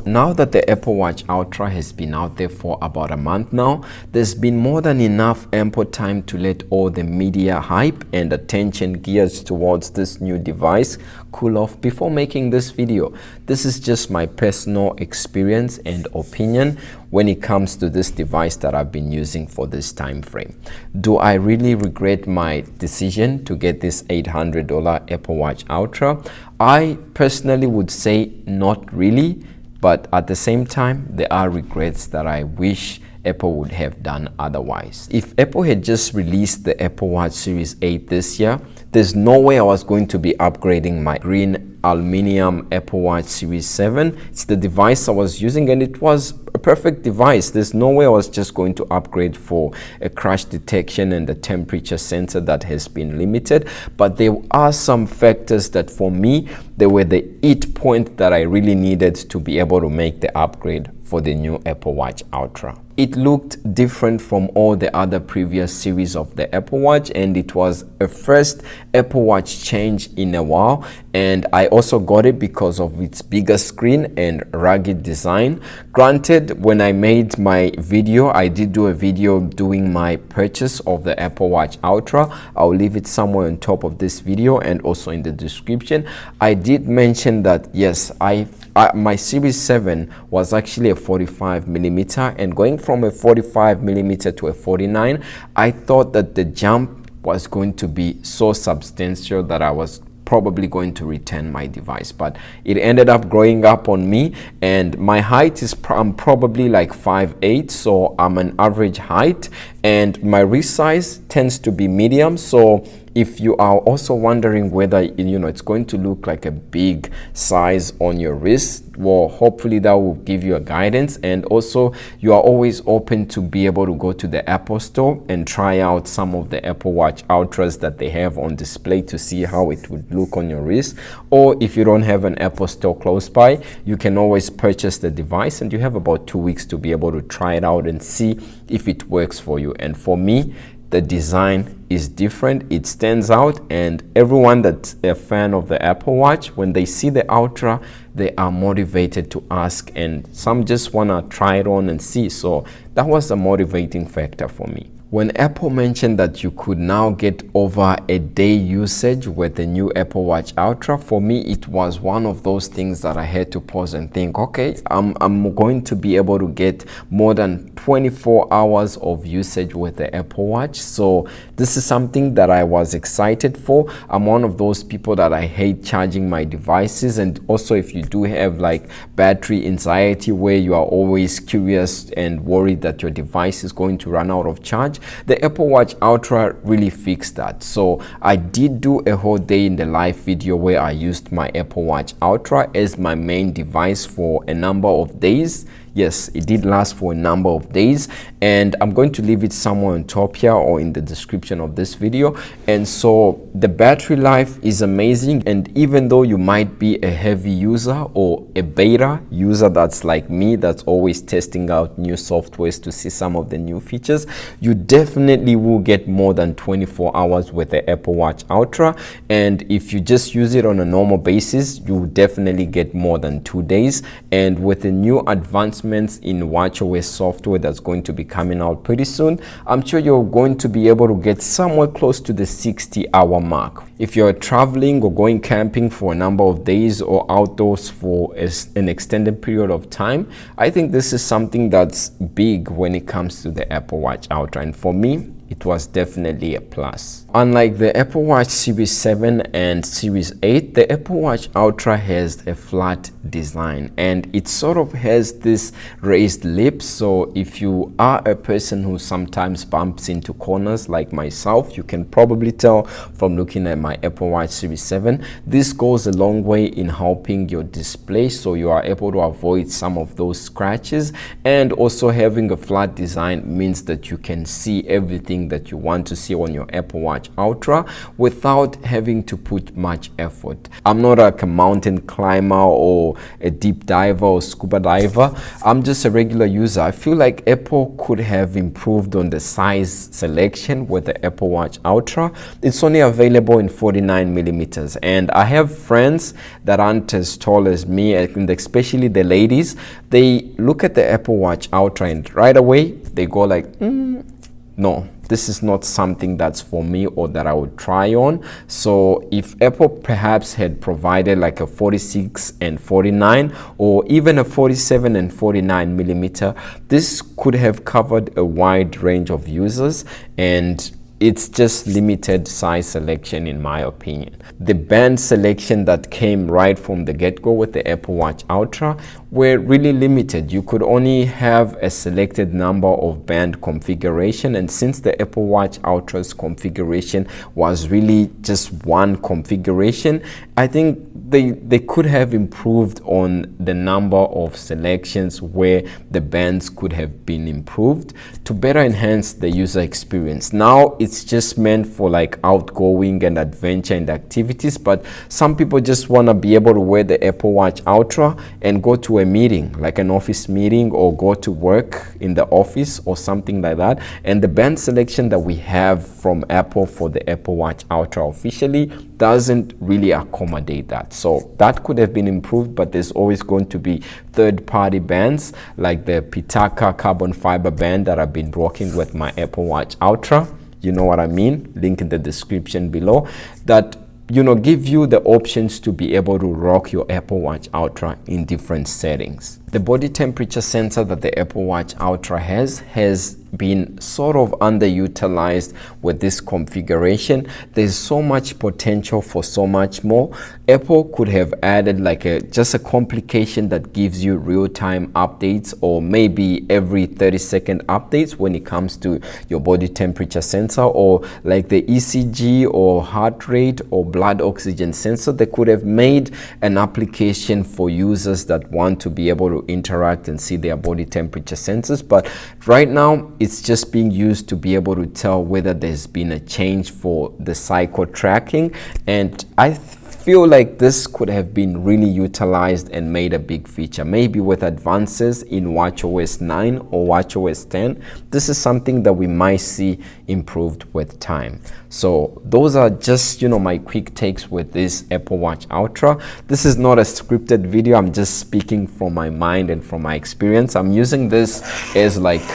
Now that the Apple Watch Ultra has been out there for about a month now, there's been more than enough ample time to let all the media hype and attention geared towards this new device cool off before making this video. This is just my personal experience and opinion when it comes to this device that I've been using for this time frame. Do I really regret my decision to get this $800 Apple Watch Ultra? I personally would say not really. But at the same time, there are regrets that I wish Apple would have done otherwise. If Apple had just released the Apple Watch Series 8 this year, there's no way I was going to be upgrading my green aluminum Apple Watch Series 7. It's the device I was using and it was a perfect device. There's no way I was just going to upgrade for a crash detection and a temperature sensor that has been limited. But there are some factors that for me, they were the it point that I really needed to be able to make the upgrade for the new Apple Watch Ultra. It looked different from all the other previous series of the Apple Watch, and it was a first Apple Watch change in a while, and I also got it because of its bigger screen and rugged design. Granted, when I made my video, I did do a video doing my purchase of the Apple Watch Ultra. I'll leave it somewhere on top of this video and also in the description. I did mention that yes, my Series 7 was actually a 45mm, and going from a 45mm to a 49, I thought that the jump was going to be so substantial that I was probably going to return my device, but it ended up growing up on me, and my height is I'm probably like 5'8", so I'm an average height, and my wrist size tends to be medium. So if you are also wondering whether it's going to look like a big size on your wrist, well, hopefully that will give you a guidance. And also you are always open to be able to go to the Apple Store and try out some of the Apple Watch Ultras that they have on display to see how it would look on your wrist. Or if you don't have an Apple Store close by, you can always purchase the device and you have about 2 weeks to be able to try it out and see if it works for you. And for me, the design is different, it stands out, and everyone that's a fan of the Apple Watch, when they see the Ultra, they are motivated to ask, and some just want to try it on and see. So that was a motivating factor for me. When Apple mentioned that you could now get over a day usage with the new Apple Watch Ultra, for me it was one of those things that I had to pause and think, okay, I'm going to be able to get more than 24 hours of usage with the Apple Watch. So this is something that I was excited for. I'm one of those people that I hate charging my devices, and also if you do have like battery anxiety where you are always curious and worried that your device is going to run out of charge, the Apple Watch Ultra really fixed that. So I did do a whole day in the live video where I used my Apple Watch Ultra as my main device for a number of days. Yes, it did last for a number of days, and I'm going to leave it somewhere on top here or in the description of this video. And so the battery life is amazing, and even though you might be a heavy user or a beta user that's like me, that's always testing out new softwares to see some of the new features, you definitely will get more than 24 hours with the Apple Watch Ultra. And if you just use it on a normal basis, you will definitely get more than 2 days. And with the new advancements in watchOS software that's going to be coming out pretty soon, I'm sure you're going to be able to get somewhere close to the 60-hour mark. If you're traveling or going camping for a number of days or outdoors for an extended period of time, I think this is something that's big when it comes to the Apple Watch Ultra, and for me, it was definitely a plus. Unlike the Apple Watch Series 7 and Series 8, the Apple Watch Ultra has a flat design, and it sort of has this raised lip. So if you are a person who sometimes bumps into corners like myself, you can probably tell from looking at my Apple Watch Series 7. This goes a long way in helping your display, so you are able to avoid some of those scratches. And also having a flat design means that you can see everything thing that you want to see on your Apple Watch Ultra without having to put much effort. I'm not like a mountain climber or a deep diver or scuba diver. I'm just a regular user. I feel like Apple could have improved on the size selection with the Apple Watch Ultra. It's only available in 49 millimeters, and I have friends that aren't as tall as me, and especially the ladies. They look at the Apple Watch Ultra and right away they go like, no, this is not something that's for me or that I would try on. So if Apple perhaps had provided like a 46 and 49 or even a 47 and 49 millimeter, this could have covered a wide range of users, and it's just limited size selection in my opinion. The band selection that came right from the get-go with the Apple Watch Ultra were really limited. You could only have a selected number of band configuration, and since the Apple Watch Ultra's configuration was really just one configuration, I think they could have improved on the number of selections where the bands could have been improved to better enhance the user experience. Now it's just meant for like outgoing and adventure and activities, but some people just want to be able to wear the Apple Watch Ultra and go to a meeting, like an office meeting, or go to work in the office or something like that. And the band selection that we have from Apple for the Apple Watch Ultra officially doesn't really accommodate that. So that could have been improved, but there's always going to be third-party bands like the Pitaka carbon fiber band that I've been rocking with my Apple Watch Ultra. You know what I mean? Link in the description below. That, you know, give you the options to be able to rock your Apple Watch Ultra in different settings. The body temperature sensor that the Apple Watch Ultra has been sort of underutilized with this configuration. There's so much potential for so much more. Apple could have added like just a complication that gives you real-time updates, or maybe every 30-second updates when it comes to your body temperature sensor, or like the ECG or heart rate or blood oxygen sensor. They could have made an application for users that want to be able to interact and see their body temperature sensors, but right now it's just being used to be able to tell whether there's been a change for the cycle tracking, and I feel like this could have been really utilized and made a big feature. Maybe with advances in watchOS 9 or watchOS 10, this is something that we might see improved with time. So those are just, you know, my quick takes with this Apple Watch Ultra. This is not a scripted video. I'm just speaking from my mind and from my experience. I'm using this as like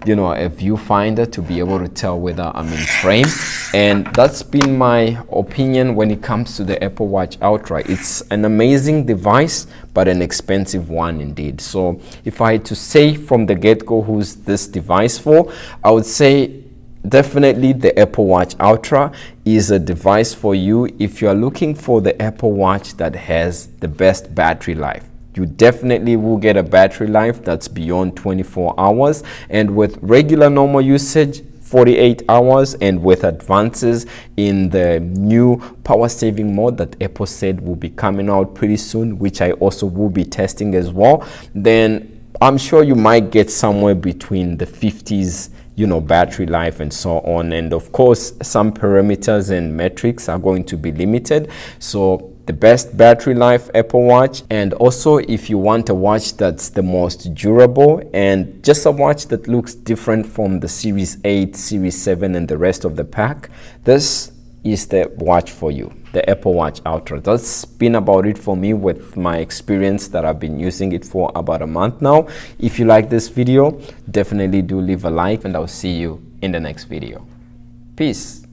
you know, a viewfinder to be able to tell whether I'm in frame, and that's been my opinion when it comes to the Apple Watch Ultra. It's an amazing device, but an expensive one indeed. So if I had to say from the get-go who's this device for, I would say definitely the Apple Watch Ultra is a device for you if you are looking for the Apple Watch that has the best battery life. You definitely will get a battery life that's beyond 24 hours, and with regular normal usage 48 hours, and with advances in the new power saving mode that Apple said will be coming out pretty soon, which I also will be testing as well, then I'm sure you might get somewhere between the 50s, you know, battery life and so on. And of course some parameters and metrics are going to be limited, so the best battery life Apple Watch. And also if you want a watch that's the most durable and just a watch that looks different from the Series 8, Series 7 and the rest of the pack, this is the watch for you, the Apple Watch Ultra. That's been about it for me with my experience that I've been using it for about a month now. If you like this video, definitely do leave a like, and I'll see you in the next video. Peace.